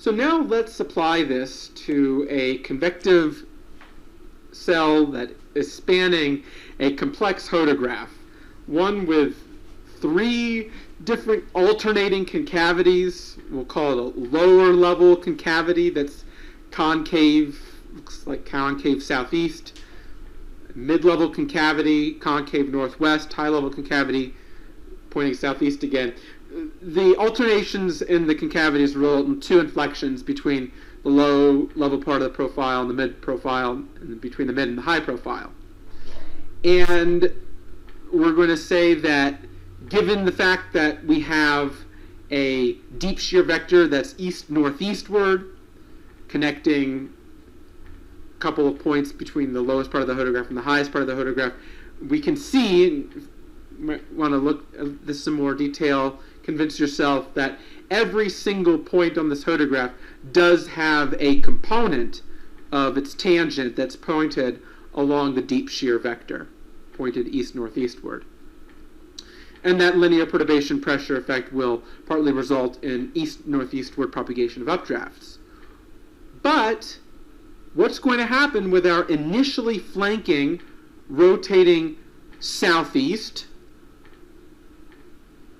So now let's apply this to a convective cell that is spanning a complex hodograph, one with 3 different alternating concavities. We'll call it a lower level concavity that's concave, looks like concave southeast, mid-level concavity, concave northwest, high-level concavity, pointing southeast again. The alternations in the concavities result in 2 inflections between the low-level part of the profile and the mid-profile, and between the mid and the high profile. And we're going to say that given the fact that we have a deep shear vector that's east-northeastward, connecting a couple of points between the lowest part of the hodograph and the highest part of the hodograph, we can see, and you might want to look at this in more detail, convince yourself that every single point on this hodograph does have a component of its tangent that's pointed along the deep shear vector, pointed east-northeastward. And that linear perturbation pressure effect will partly result in east-northeastward propagation of updrafts. But what's going to happen with our initially flanking, rotating southeast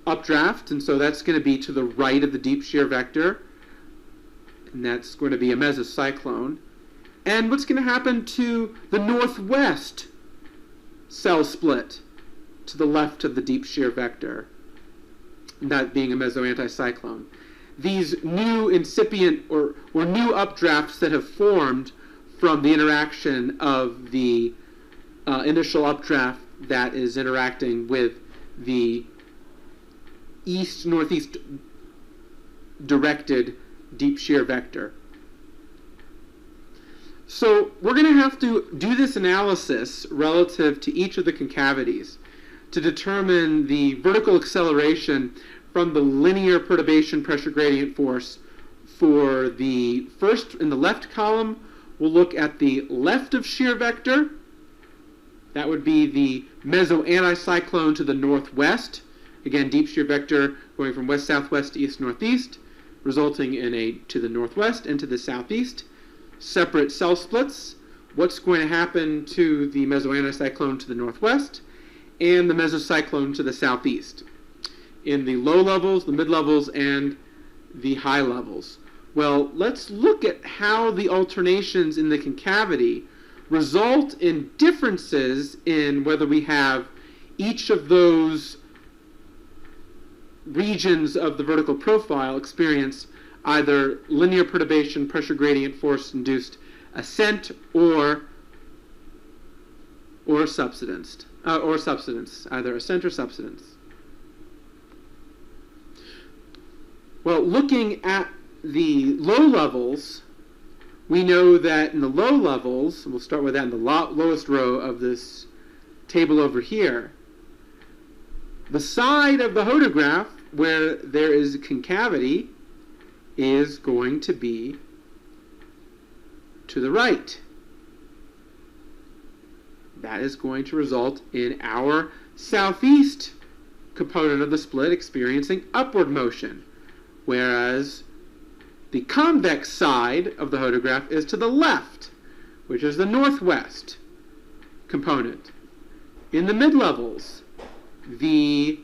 updraft? And so that's going to be to the right of the deep shear vector, and that's going to be a mesocyclone. And what's going to happen to the northwest cell split to the left of the deep shear vector, that being a mesoanticyclone? These new incipient or new updrafts that have formed from the interaction of the initial updraft that is interacting with the east-northeast directed deep shear vector. So we're going to have to do this analysis relative to each of the concavities to determine the vertical acceleration from the linear perturbation pressure gradient force. For the first, in the left column, we'll look at the left of shear vector. That would be the mesoanticyclone to the northwest. Again, deep shear vector going from west-southwest to east-northeast, resulting in a to the northwest and to the southeast. Separate cell splits. What's going to happen to the mesoanticyclone to the northwest and the mesocyclone to the southeast in the low levels, the mid levels, and the high levels? Well, let's look at how the alternations in the concavity result in differences in whether we have each of those regions of the vertical profile experience either linear perturbation pressure gradient force induced ascent or subsidence, either ascent or subsidence. Well, looking at the low levels, we know that in the low levels, and we'll start with that in the lowest row of this table over here, the side of the hodograph where there is a concavity is going to be to the right. That is going to result in our southeast component of the split experiencing upward motion, whereas the convex side of the hodograph is to the left, which is the northwest component. In the mid-levels, the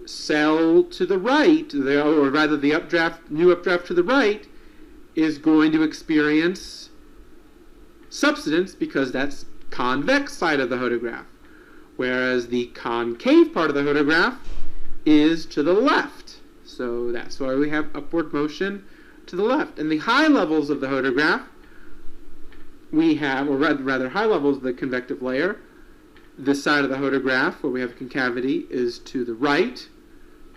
cell to the right, or rather the new updraft to the right, is going to experience subsidence because that's convex side of the hodograph, whereas the concave part of the hodograph is to the left. So that's why we have upward motion to the left. In the high levels of the hodograph, we have, or rather high levels of the convective layer, this side of the hodograph where we have a concavity is to the right,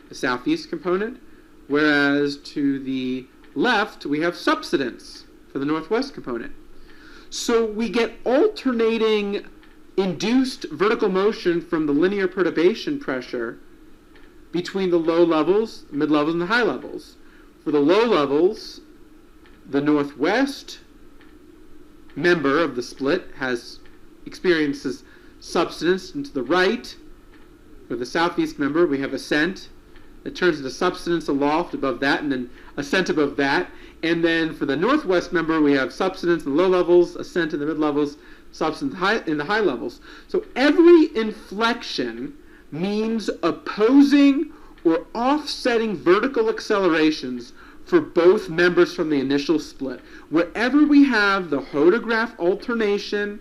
the southeast component, whereas to the left we have subsidence for the northwest component. So we get alternating induced vertical motion from the linear perturbation pressure between the low levels, mid levels, and the high levels. For the low levels, the northwest member of the split experiences subsidence, and to the right, for the southeast member, we have ascent. It turns into subsidence aloft above that, and then ascent above that. And then for the northwest member, we have subsidence in the low levels, ascent in the mid levels, subsidence in the high levels. So every inflection means opposing or offsetting vertical accelerations for both members from the initial split. Wherever we have the hodograph alternation,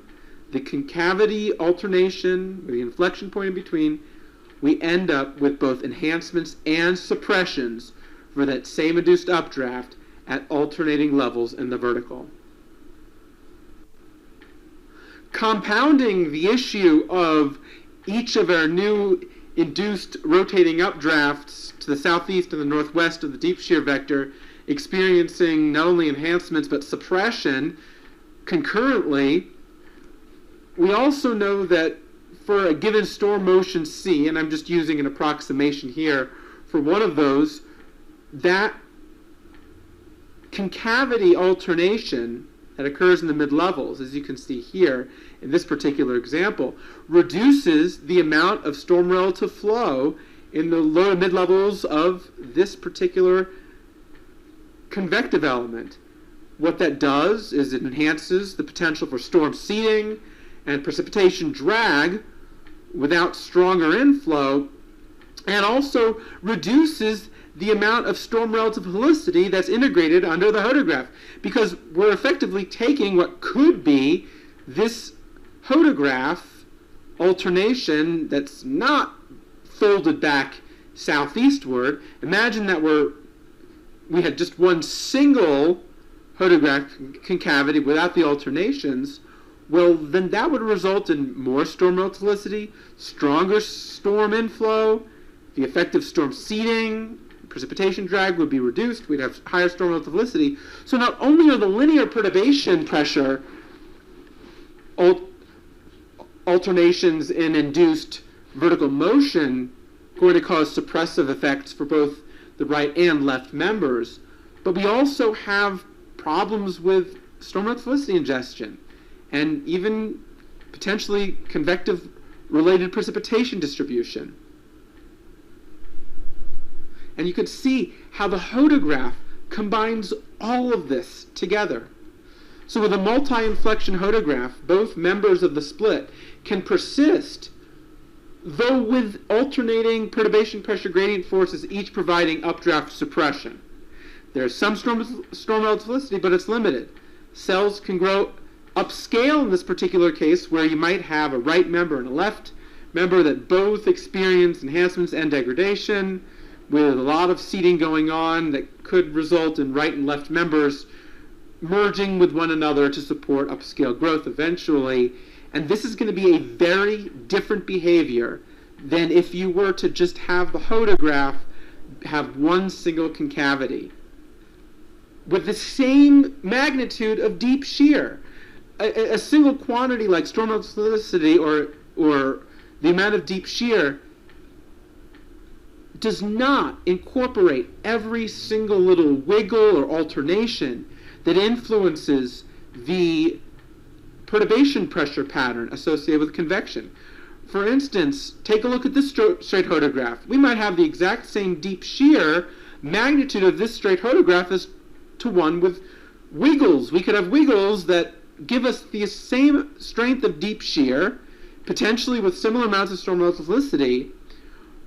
the concavity alternation, with the inflection point in between, we end up with both enhancements and suppressions for that same induced updraft at alternating levels in the vertical. Compounding the issue of each of our new induced rotating updrafts to the southeast and the northwest of the deep shear vector experiencing not only enhancements but suppression concurrently, we also know that for a given storm motion C, and I'm just using an approximation here for one of those, that concavity alternation that occurs in the mid-levels, as you can see here in this particular example, reduces the amount of storm relative flow in the low to mid-levels of this particular convective element. What that does is it enhances the potential for storm seeding and precipitation drag without stronger inflow, and also reduces the amount of storm relative helicity that's integrated under the hodograph, because we're effectively taking what could be this hodograph alternation that's not folded back southeastward. Imagine that we had just one single hodograph concavity without the alternations. Well, then that would result in more storm relative helicity, stronger storm inflow, the effective storm seeding, precipitation drag would be reduced, we'd have higher storm relative helicity. So not only are the linear perturbation pressure alternations in induced vertical motion going to cause suppressive effects for both the right and left members, but we also have problems with storm relative helicity ingestion and even potentially convective related precipitation distribution. And you can see how the hodograph combines all of this together. So with a multi-inflection hodograph, both members of the split can persist, though with alternating perturbation pressure gradient forces each providing updraft suppression. There's some storm relative helicity, but it's limited. Cells can grow upscale in this particular case, where you might have a right member and a left member that both experience enhancements and degradation, with a lot of seeding going on that could result in right and left members merging with one another to support upscale growth eventually. And this is going to be a very different behavior than if you were to just have the hodograph have one single concavity with the same magnitude of deep shear. A single quantity like storm relative helicity or the amount of deep shear does not incorporate every single little wiggle or alternation that influences the perturbation pressure pattern associated with convection. For instance, take a look at this straight hodograph. We might have the exact same deep shear magnitude of this straight hodograph as to one with wiggles. We could have wiggles that give us the same strength of deep shear, potentially with similar amounts of storm relative helicity,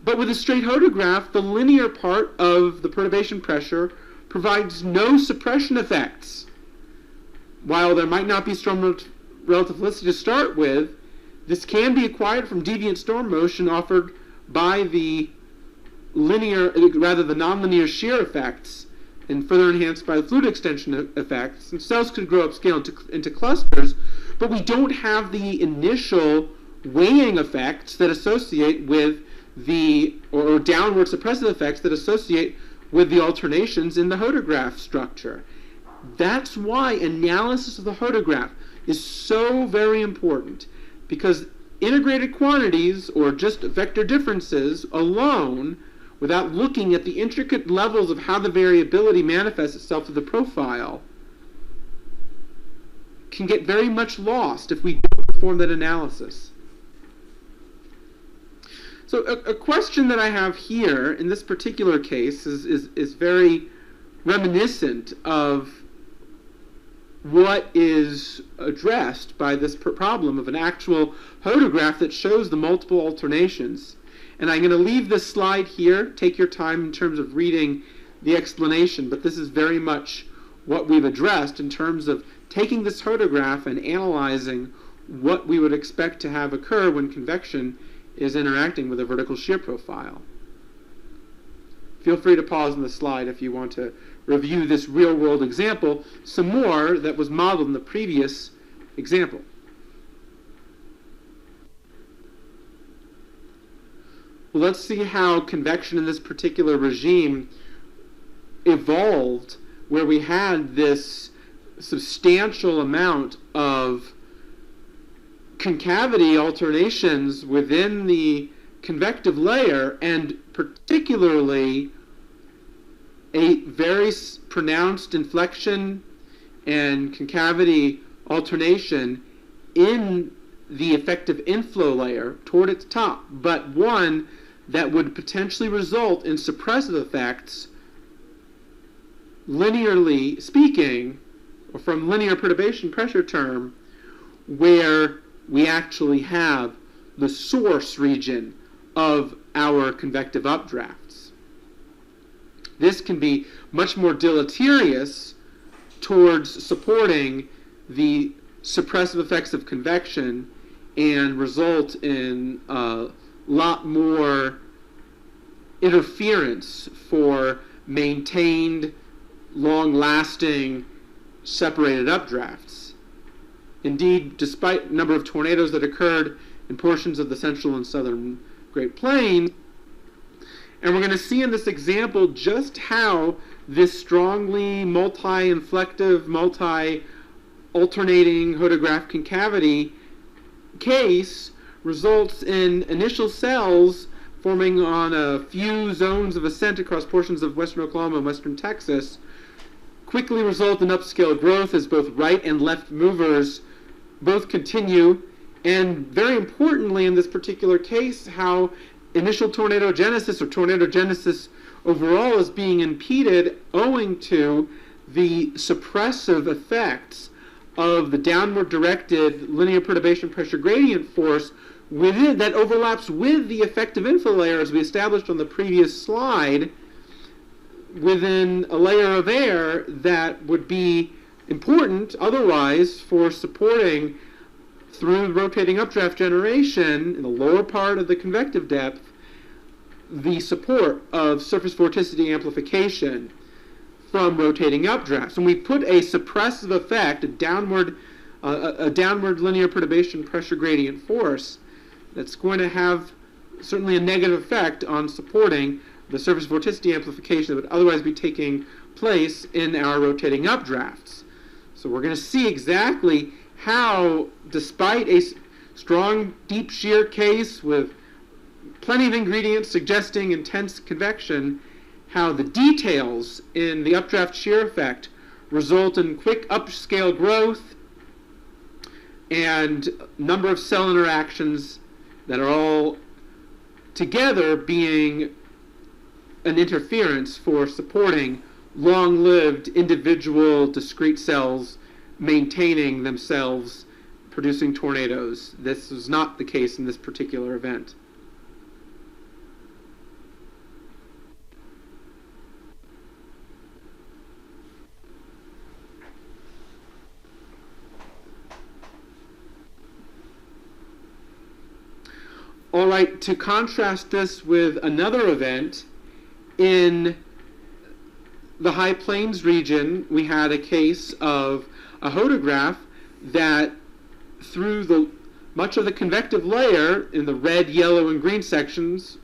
but with a straight hodograph, the linear part of the perturbation pressure provides no suppression effects. While there might not be storm relative helicity to start with, this can be acquired from deviant storm motion offered by the nonlinear shear effects, and further enhanced by the fluid extension effects. And cells could grow upscale into clusters, but we don't have the initial weighing effects that associate with or downward suppressive effects that associate with the alternations in the hodograph structure. That's why analysis of the hodograph is so very important, because integrated quantities or just vector differences alone, without looking at the intricate levels of how the variability manifests itself to the profile, can get very much lost if we don't perform that analysis. So a question that I have here in this particular case is very reminiscent of what is addressed by this problem of an actual photograph that shows the multiple alternations. And I'm going to leave this slide here. Take your time in terms of reading the explanation, but this is very much what we've addressed in terms of taking this photograph and analyzing what we would expect to have occur when convection is interacting with a vertical shear profile. Feel free to pause on the slide if you want to review this real-world example, some more that was modeled in the previous example. Well, let's see how convection in this particular regime evolved, where we had this substantial amount of concavity alternations within the convective layer, and particularly a very pronounced inflection and concavity alternation in the effective inflow layer toward its top, but one that would potentially result in suppressive effects, linearly speaking, or from linear perturbation pressure term, where we actually have the source region of our convective updrafts. This can be much more deleterious towards supporting the suppressive effects of convection and result in a lot more interference for maintained, long-lasting, separated updrafts. Indeed, despite a number of tornadoes that occurred in portions of the central and southern Great Plains, and we're going to see in this example just how this strongly multi-inflective, multi-alternating hodograph concavity case results in initial cells forming on a few zones of ascent across portions of western Oklahoma and western Texas, quickly result in upscale growth as both right and left movers both continue, and very importantly in this particular case, how initial tornadogenesis or tornadogenesis overall is being impeded owing to the suppressive effects of the downward directed linear perturbation pressure gradient force within that overlaps with the effective inflow layer, as we established on the previous slide, within a layer of air that would be important otherwise for supporting, through rotating updraft generation in the lower part of the convective depth, the support of surface vorticity amplification from rotating updrafts. And we put a suppressive effect, a downward linear perturbation pressure gradient force that's going to have certainly a negative effect on supporting the surface vorticity amplification that would otherwise be taking place in our rotating updrafts. So we're going to see exactly how, despite a strong deep shear case with plenty of ingredients suggesting intense convection, how the details in the updraft shear effect result in quick upscale growth and number of cell interactions that are all together being an interference for supporting long-lived individual discrete cells maintaining themselves, producing tornadoes. This was not the case in this particular event. All right, to contrast this with another event, in the High Plains region, we had a case of a hodograph that, through much of the convective layer in the red, yellow, and green sections,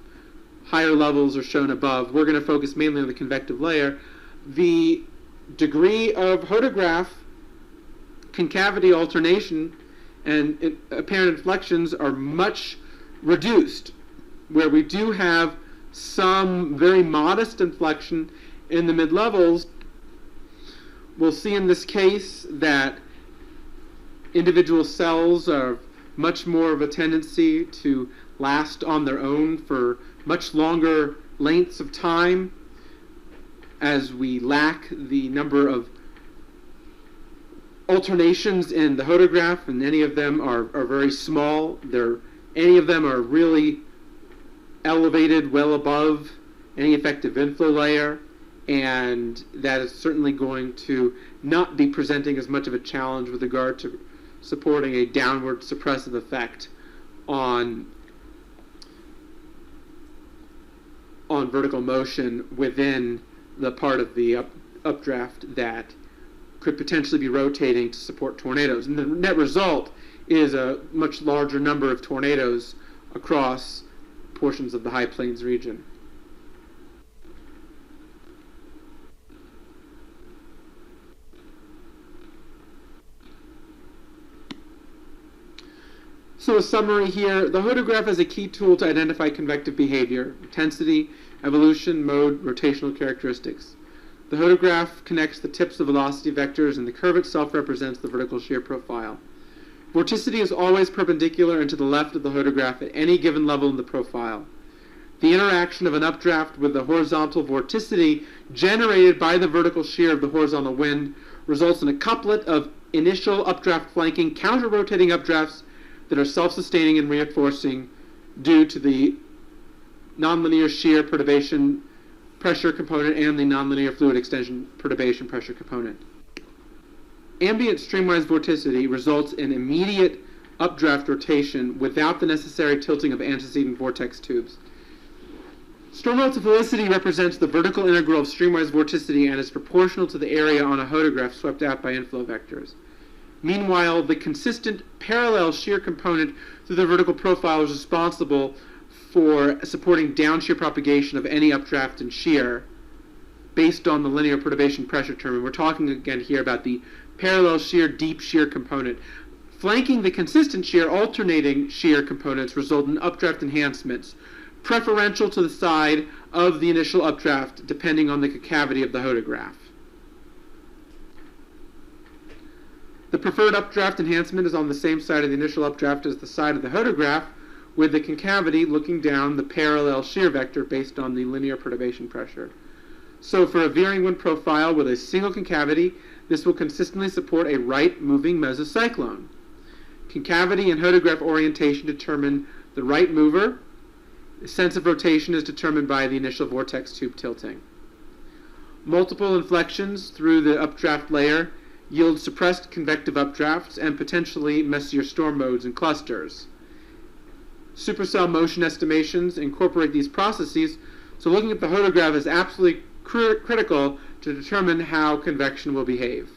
higher levels are shown above. We're going to focus mainly on the convective layer. The degree of hodograph concavity alternation and apparent inflections are much reduced, where we do have some very modest inflection in the mid-levels. We'll see in this case that individual cells are much more of a tendency to last on their own for much longer lengths of time. as we lack the number of alternations in the hodograph, and any of them are very small. Any of them are really elevated well above any effective inflow layer, and that is certainly going to not be presenting as much of a challenge with regard to supporting a downward suppressive effect on vertical motion within the part of the updraft that could potentially be rotating to support tornadoes. And the net result is a much larger number of tornadoes across portions of the High Plains region. So a summary here, the hodograph is a key tool to identify convective behavior, intensity, evolution, mode, rotational characteristics. The hodograph connects the tips of velocity vectors, and the curve itself represents the vertical shear profile. Vorticity is always perpendicular and to the left of the hodograph at any given level in the profile. The interaction of an updraft with the horizontal vorticity generated by the vertical shear of the horizontal wind results in a couplet of initial updraft flanking counter-rotating updrafts that are self-sustaining and reinforcing due to the nonlinear shear perturbation pressure component and the nonlinear fluid extension perturbation pressure component. Ambient streamwise vorticity results in immediate updraft rotation without the necessary tilting of antecedent vortex tubes. Storm relative velocity represents the vertical integral of streamwise vorticity and is proportional to the area on a hodograph swept out by inflow vectors. Meanwhile, the consistent parallel shear component through the vertical profile is responsible for supporting downshear propagation of any updraft and shear based on the linear perturbation pressure term. And we're talking again here about the parallel shear, deep shear component. Flanking the consistent shear, alternating shear components result in updraft enhancements, preferential to the side of the initial updraft depending on the concavity of the hodograph. The preferred updraft enhancement is on the same side of the initial updraft as the side of the hodograph, with the concavity looking down the parallel shear vector based on the linear perturbation pressure. So for a veering wind profile with a single concavity, this will consistently support a right-moving mesocyclone. Concavity and hodograph orientation determine the right mover. The sense of rotation is determined by the initial vortex tube tilting. Multiple inflections through the updraft layer yield suppressed convective updrafts and potentially messier storm modes and clusters. Supercell motion estimations incorporate these processes, so looking at the hodograph is absolutely critical to determine how convection will behave.